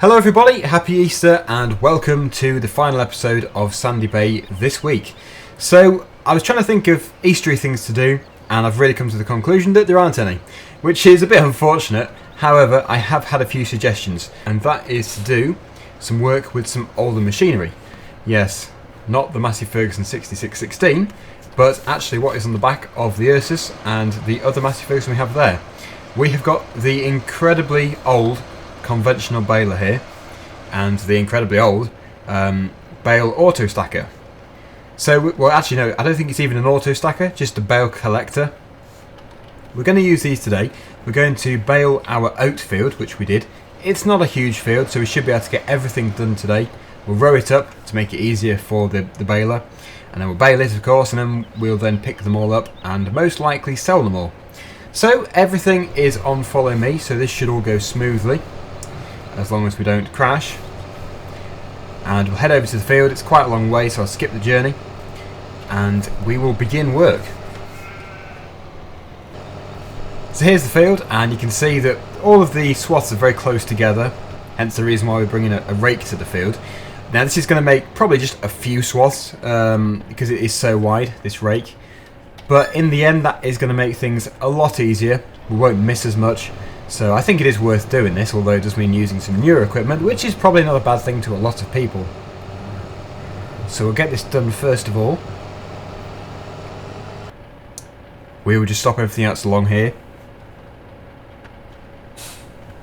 Hello everybody, happy Easter and welcome to the final episode of Sandy Bay this week. So I was trying to think of Eastery things to do and I've really come to the conclusion that there aren't any, which is a bit unfortunate. However, I have had a few suggestions and that is to do some work with some older machinery. Yes, not the Massey Ferguson 6616, but actually what is on the back of the Ursus and the other Massey Ferguson we have there. We have got the incredibly old conventional baler here and the incredibly old bale auto stacker. So, well actually no, I don't think it's even an auto stacker, just a bale collector. We're going to use these today. We're going to bale our oat field, which we did. It's not a huge field, so we should be able to get everything done today. We'll row it up to make it easier for the baler, and then we'll bale it of course, and then we'll then pick them all up and most likely sell them all. So everything is on follow me, so this should all go smoothly as long as we don't crash. And we'll head over to the field. It's quite a long way, so I'll skip the journey and we will begin work. So here's the field, and you can see that all of the swaths are very close together, hence the reason why we're bringing a rake to the field. Now this is going to make probably just a few swaths because it is so wide, this rake, but in the end that is going to make things a lot easier. We won't miss as much. So I think it is worth doing this, although it does mean using some newer equipment, which is probably not a bad thing to a lot of people. So we'll get this done first of all. We will just stop everything else along here.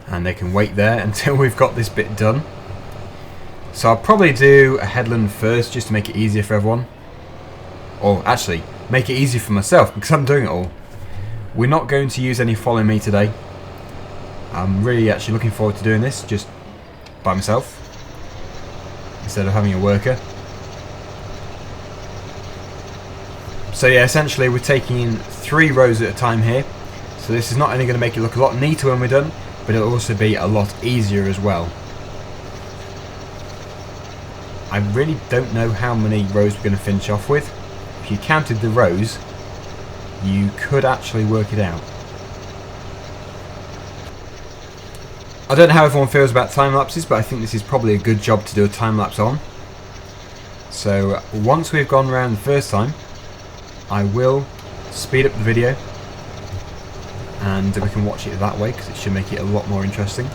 And they can wait there until we've got this bit done. So I'll probably do a headland first, just to make it easier for everyone. Or actually, make it easier for myself, because I'm doing it all. We're not going to use any follow me today. I'm really actually looking forward to doing this just by myself instead of having a worker. So yeah, essentially we're taking in 3 rows at a time here. So this is not only going to make it look a lot neater when we're done, but it'll also be a lot easier as well. I really don't know how many rows we're going to finish off with. If you counted the rows, you could actually work it out. I don't know how everyone feels about time lapses, but I think this is probably a good job to do a time lapse on. So once we've gone around the first time, I will speed up the video and we can watch it that way because it should make it a lot more interesting.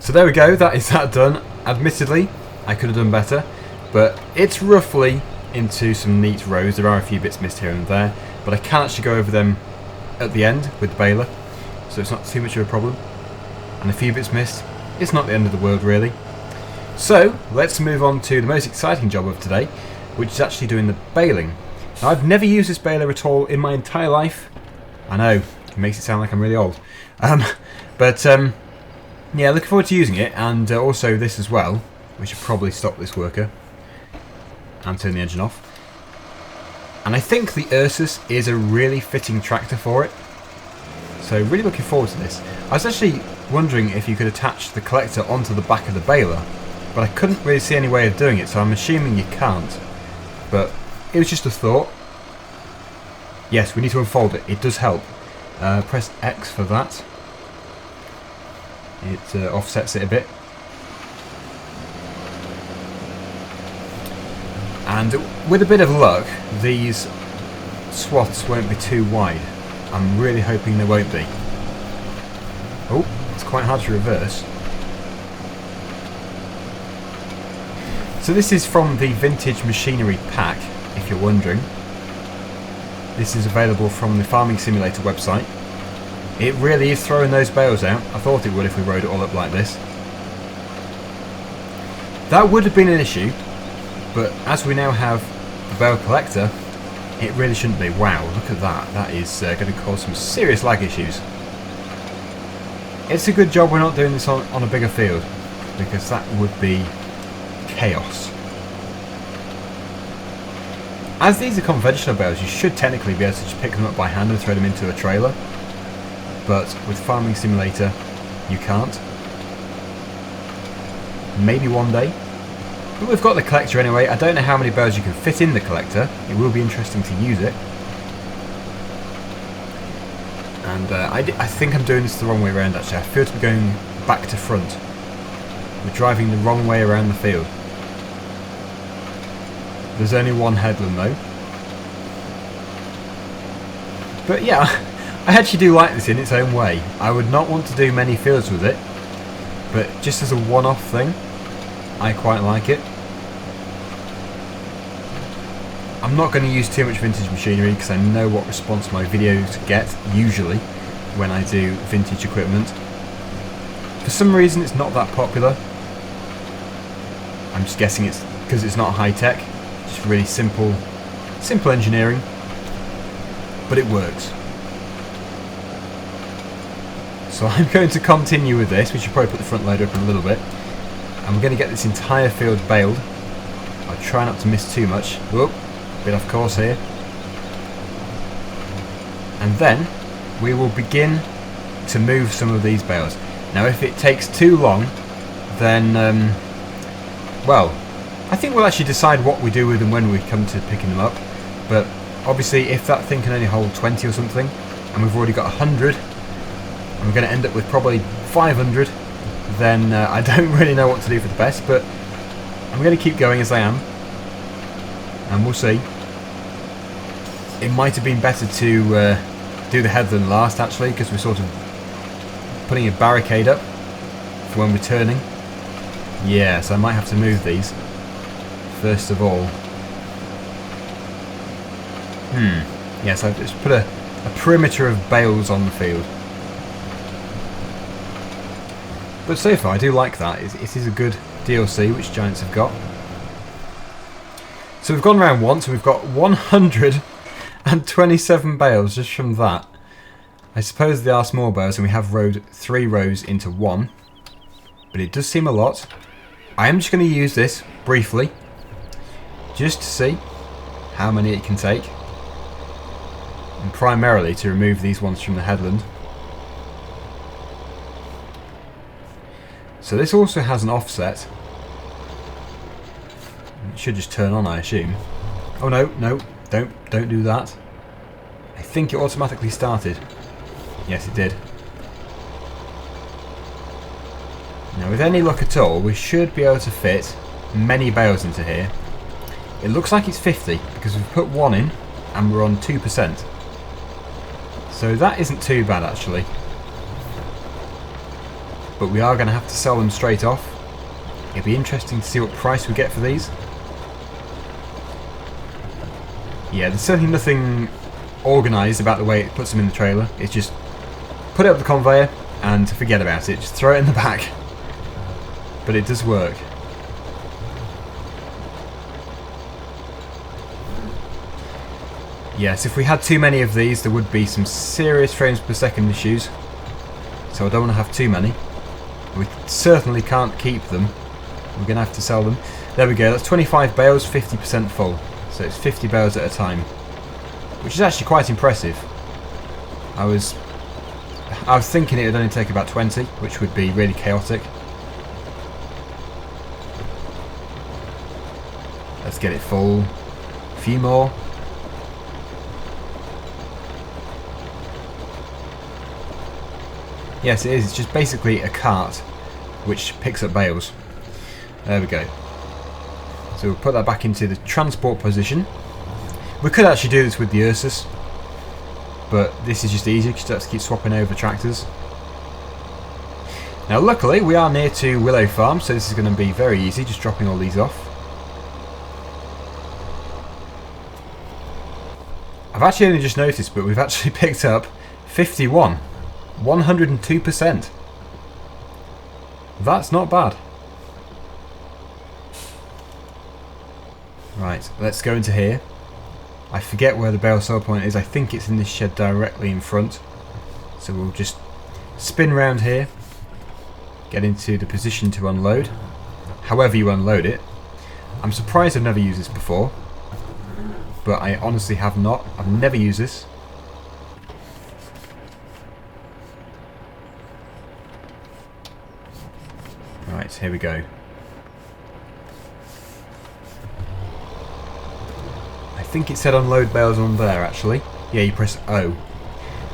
So there we go, that is that done. Admittedly, I could have done better, but it's roughly into some neat rows. There are a few bits missed here and there, but I can actually go over them at the end with the baler, so it's not too much of a problem. And a few bits missed, it's not the end of the world really. So let's move on to the most exciting job of today, which is actually doing the baling. Now I've never used this baler at all in my entire life. I know, it makes it sound like I'm really old. Yeah, looking forward to using it, and also this as well. We should probably stop this worker and turn the engine off. And I think the Ursus is a really fitting tractor for it. So really looking forward to this. I was actually wondering if you could attach the collector onto the back of the baler, but but I couldn't really see any way of doing it, so I'm assuming you can't. But it was just a thought. Yes, we need to unfold it. It does help. Press X for that. It offsets it a bit. And with a bit of luck, these swaths won't be too wide. I'm really hoping they won't be. Oh, it's quite hard to reverse. So this is from the Vintage Machinery pack, if you're wondering. This is available from the Farming Simulator website. It really is throwing those bales out. I thought it would if we rode it all up like this. That would have been an issue, but as we now have the bale collector, it really shouldn't be. Wow, look at that. That is going to cause some serious lag issues. It's a good job we're not doing this on a bigger field, because that would be chaos. As these are conventional bales, you should technically be able to just pick them up by hand and throw them into a trailer. But with Farming Simulator, you can't. Maybe one day. But we've got the collector anyway. I don't know how many bales you can fit in the collector. It will be interesting to use it. And I think I'm doing this the wrong way around actually. I feel to be going back to front. We're driving the wrong way around the field. There's only one headland though. But yeah, I actually do like this in its own way. I would not want to do many fields with it, but just as a one-off thing, I quite like it. I'm not going to use too much vintage machinery because I know what response my videos get usually when I do vintage equipment. For some reason it's not that popular. I'm just guessing it's because it's not high-tech. Just really simple engineering, but it works. So I'm going to continue with this. We should probably put the front loader up in a little bit, and we're going to get this entire field baled. I'll try not to miss too much. Whoop, bit off course here. And then we will begin to move some of these bales. Now if it takes too long, then well, I think we'll actually decide what we do with them when we come to picking them up. But obviously if that thing can only hold 20 or something, and we've already got 100, and we're going to end up with probably 500, then I don't really know what to do for the best, but I'm going to keep going as I am, and we'll see. It might have been better to do the headland last actually, because we're sort of putting a barricade up for when we're turning. Yeah, so I might have to move these first of all. Yes, I've just put a perimeter of bales on the field. But so far I do like that. It is a good DLC which Giants have got. So we've gone round once and we've got 127 bales just from that. I suppose they are small bales and we have rowed 3 rows into one, but it does seem a lot. I am just going to use this briefly just to see how many it can take, and primarily to remove these ones from the headland. So this also has an offset. It should just turn on, I assume. Oh no, no, don't do that. I think it automatically started. Yes, it did. Now with any luck at all, we should be able to fit many bales into here. It looks like it's 50 because we've put 1 in and we're on 2%. So that isn't too bad actually. But we are going to have to sell them straight off. It'll be interesting to see what price we get for these. Yeah, there's certainly nothing organised about the way it puts them in the trailer. It's just put it up the conveyor and forget about it. Just throw it in the back. But it does work. Yes, if we had too many of these, there would be some serious frames per second issues. So I don't want to have too many. We certainly can't keep them. We're going to have to sell them. There we go, that's 25 bales, 50% full. So it's 50 bales at a time, which is actually quite impressive. I was thinking it would only take about 20, which would be really chaotic. Let's get it full. A few more. Yes, it is. It's just basically a cart which picks up bales. There we go. So we'll put that back into the transport position. We could actually do this with the Ursus, but this is just easier because you have to keep swapping over tractors. Now luckily we are near to Willow Farm, so this is going to be very easy, just dropping all these off. I've actually only just noticed, but we've actually picked up 51. 102%. That's not bad. Right, let's go into here. I forget where the bale sell point is. I think it's in this shed directly in front. So we'll just spin round here, get into the position to unload. However you unload it. I'm surprised I've never used this before, but I honestly have not. I've never used this. Right, here we go. I think it said unload bales on there actually. Yeah, you press O.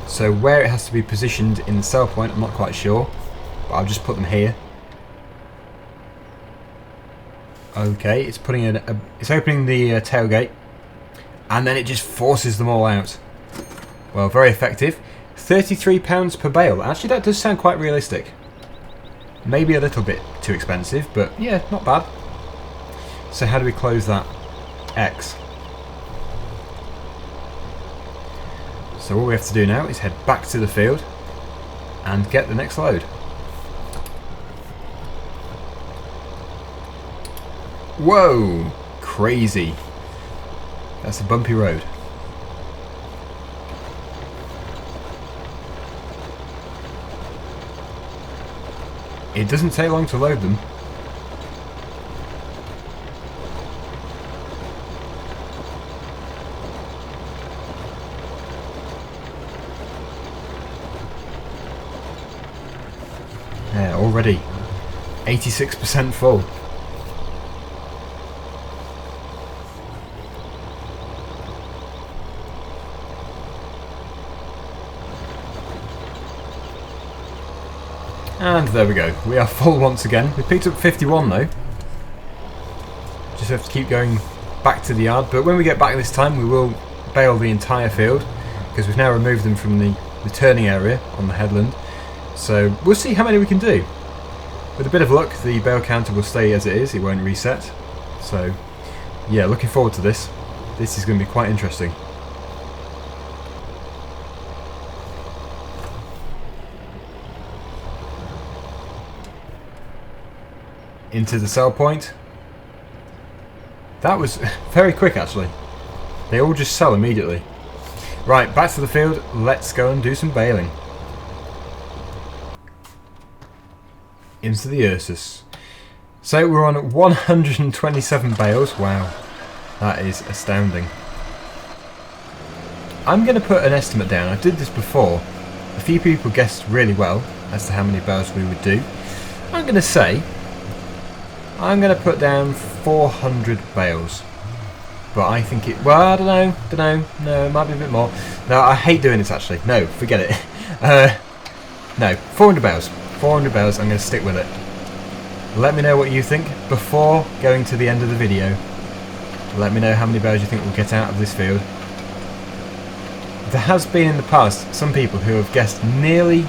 So where it has to be positioned in the sell point, I'm not quite sure, but I'll just put them here. Okay, it's putting it's opening the tailgate, and then it just forces them all out. Well, very effective. £33 per bale. Actually, that does sound quite realistic. Maybe a little bit too expensive, but yeah, not bad. So how do we close that? X. So all we have to do now is head back to the field and get the next load. Whoa! Crazy. That's a bumpy road. It doesn't take long to load them. Yeah, already 86% full. And there we go, we are full once again. We picked up 51 though. Just have to keep going back to the yard, but when we get back this time we will bale the entire field, because we've now removed them from the turning area on the headland. So we'll see how many we can do. With a bit of luck the bale counter will stay as it is, it won't reset. So yeah, looking forward to this. This is going to be quite interesting. Into the sell point. That was very quick actually. They all just sell immediately. Right, back to the field. Let's go and do some baling. Into the Ursus. So we're on 127 bales. Wow, that is astounding. I'm going to put an estimate down. I did this before. A few people guessed really well as to how many bales we would do. I'm going to say I'm going to put down 400 bales. But I think it... Well, I don't know. No, it might be a bit more. No, I hate doing this actually. No, forget it. No, 400 bales. 400 bales, I'm going to stick with it. Let me know what you think before going to the end of the video. Let me know how many bales you think we'll get out of this field. There has been in the past some people who have guessed nearly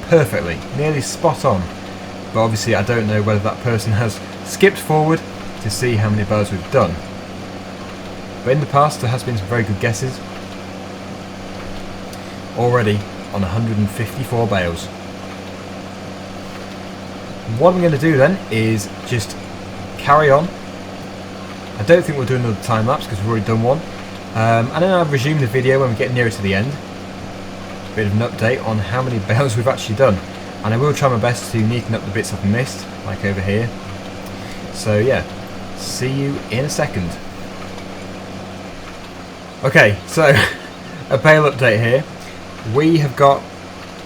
perfectly, nearly spot on. But obviously I don't know whether that person has skipped forward to see how many bales we've done. But in the past there has been some very good guesses. Already on 154 bales. What I'm going to do then is just carry on. I don't think we'll do another time lapse because we've already done one. And then I'll resume the video when we get nearer to the end. A bit of an update on how many bales we've actually done. And I will try my best to neaten up the bits I've missed, like over here. So yeah, see you in a second. Okay, so a bale update here. We have got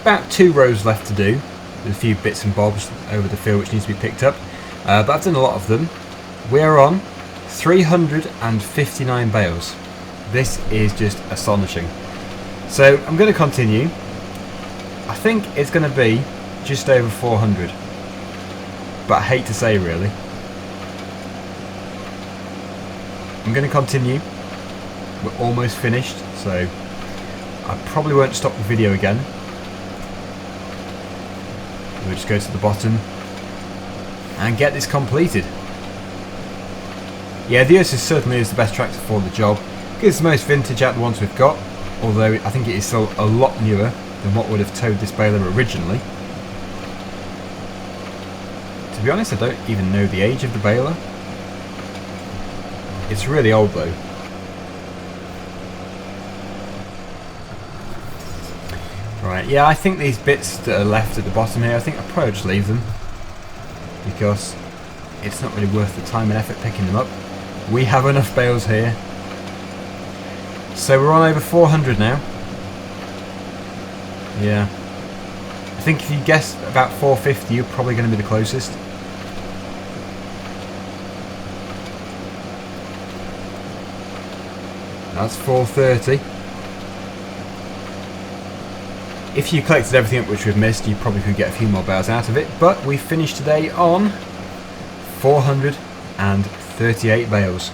about 2 rows left to do. There's a few bits and bobs over the field which needs to be picked up. But I've done a lot of them. We are on 359 bales. This is just astonishing. So I'm going to continue. I think it's going to be just over 400. But I hate to say really. I'm going to continue. We're almost finished, so I probably won't stop the video again. We'll just go to the bottom and get this completed. Yeah, the Ursus certainly is the best tractor for the job. It's the most vintage out of the ones we've got, although I think it is still a lot newer than what would have towed this baler originally. To be honest, I don't even know the age of the baler. It's really old though. Right, yeah, I think these bits that are left at the bottom here, I think I'll probably just leave them, because it's not really worth the time and effort picking them up. We have enough bales here. So we're on over 400 now. Yeah. I think if you guess about 450, you're probably going to be the closest. That's 430. If you collected everything up which we've missed, you probably could get a few more bales out of it. But we finished today on 438 bales.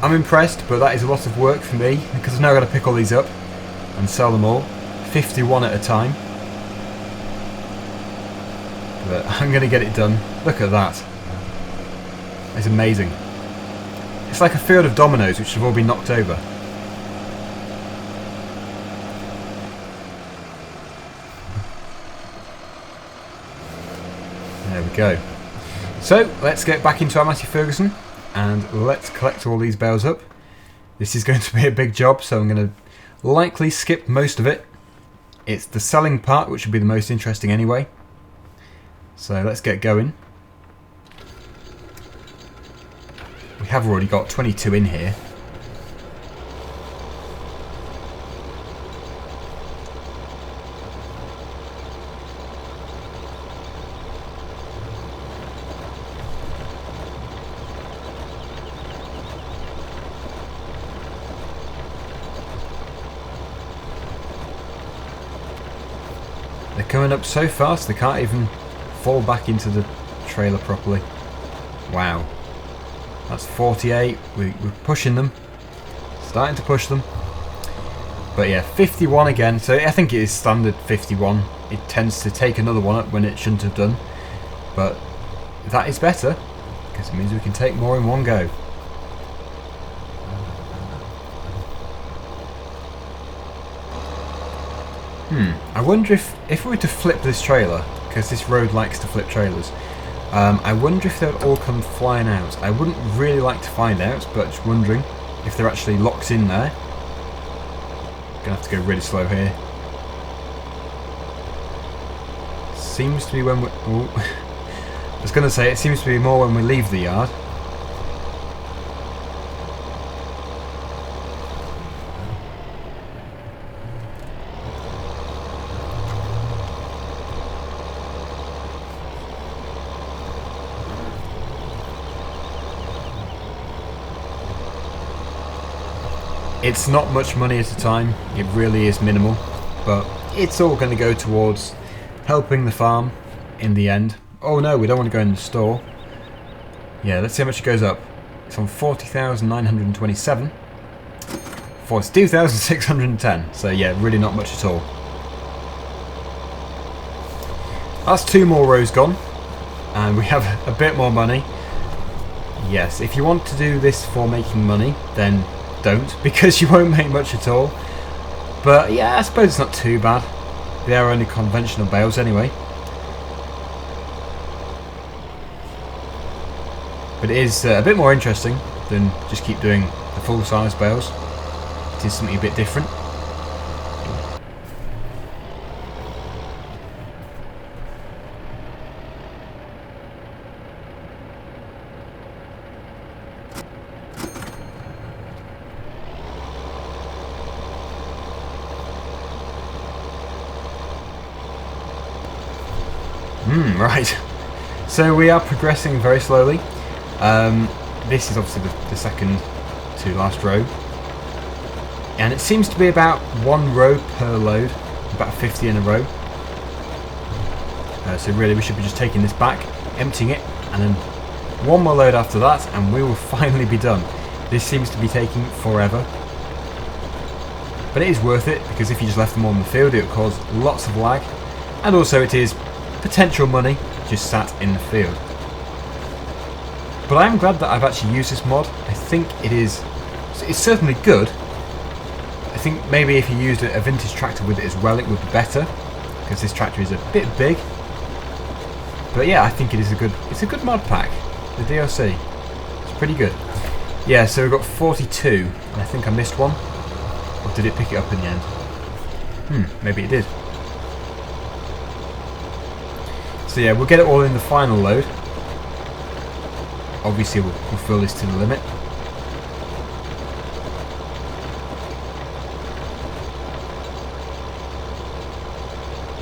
I'm impressed, but that is a lot of work for me, because I've now got to pick all these up and sell them all, 51 at a time. But I'm going to get it done. Look at that. It's amazing. It's like a field of dominoes which have all been knocked over. There we go. So let's get back into our Matthew Ferguson and let's collect all these bales up. This is going to be a big job, so I'm going to likely skip most of it. It's the selling part which will be the most interesting anyway. So let's get going. We have already got 22 in here. They're coming up so fast they can't even fall back into the trailer properly. Wow. That's 48. We're pushing them. Starting to push them. But yeah, 51 again. So I think it is standard 51. It tends to take another one up when it shouldn't have done. But that is better, because it means we can take more in one go. I wonder if we were to flip this trailer, because this road likes to flip trailers, I wonder if they would all come flying out. I wouldn't really like to find out, but just wondering if they're actually locked in there. Gonna have to go really slow here. Seems to be when we... Oh, I was gonna say, it seems to be more when we leave the yard. It's not much money at a time, it really is minimal, but it's all going to go towards helping the farm in the end. Oh no, we don't want to go in the store. Yeah, let's see how much it goes up. It's on 40,927. 42,610, so yeah, really not much at all. That's 2 more rows gone, and we have a bit more money. Yes, if you want to do this for making money, then don't, because you won't make much at all. But yeah, I suppose it's not too bad. They are only conventional bales anyway. But it is a bit more interesting than just keep doing the full size bales. It is something a bit different. Right, so we are progressing very slowly. this is obviously the second to last row. And it seems to be about 1 row per load, about 50 in a row. So really we should be just taking this back, emptying it, and then 1 more load after that, and we will finally be done. This seems to be taking forever. But it is worth it, because if you just left them all in the field, it would cause lots of lag. And also it is potential money just sat in the field. But I am glad that I've actually used this mod. I think it's certainly good. I think maybe if you used a vintage tractor with it as well, it would be better, because this tractor is a bit big. But yeah, I think it's a good mod pack. The DLC, it's pretty good. Yeah, so we've got 42, and I think I missed one. Or did it pick it up in the end? Maybe it did. So yeah, we'll get it all in the final load. Obviously we'll fill this to the limit.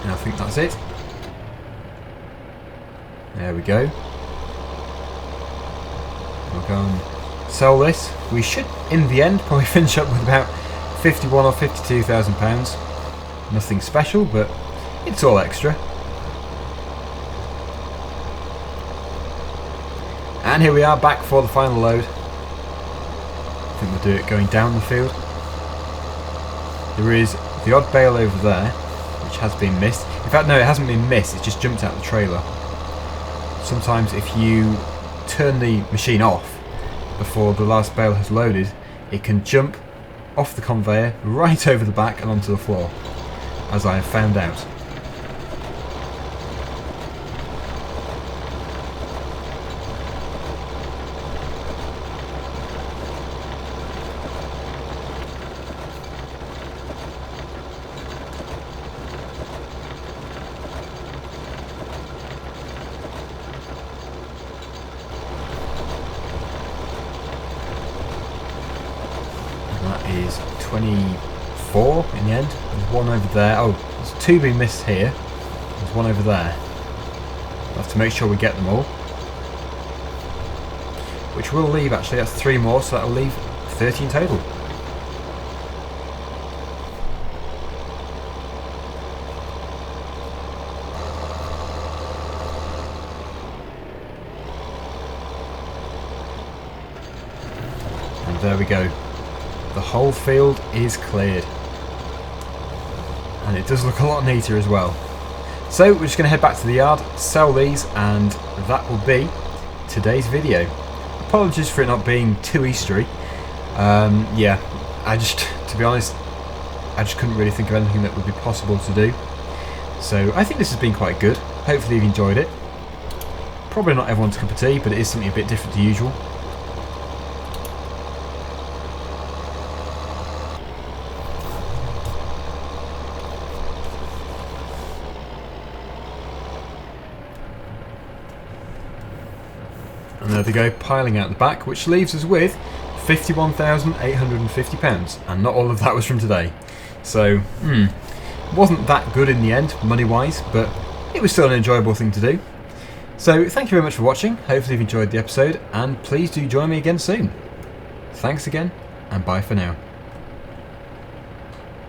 And I think that's it. There we go. We'll go and sell this. We should, in the end, probably finish up with about 51 or 52,000 pounds. Nothing special, but it's all extra. And here we are back for the final load. I think we'll do it going down the field. There is the odd bale over there, which has been missed. In fact, no, it hasn't been missed, it's just jumped out the trailer. Sometimes if you turn the machine off before the last bale has loaded, it can jump off the conveyor right over the back and onto the floor, as I have found out. Is 24 in the end. There's one over there. Oh, there's 2 being missed here. There's one over there. We'll have to make sure we get them all. Which will leave, actually, that's 3 more, so that'll leave 30 in total. And there we go. The whole field is cleared, and it does look a lot neater as well. So we're just going to head back to the yard, sell these, and that will be today's video. Apologies for it not being too Eastery. Yeah, to be honest, I just couldn't really think of anything that would be possible to do. So I think this has been quite good. Hopefully you've enjoyed it. Probably not everyone's cup of tea, but it is something a bit different to usual. And there they go, piling out the back, which leaves us with £51,850, and not all of that was from today. So, wasn't that good in the end, money-wise, but it was still an enjoyable thing to do. So, thank you very much for watching, hopefully you've enjoyed the episode, and please do join me again soon. Thanks again, and bye for now.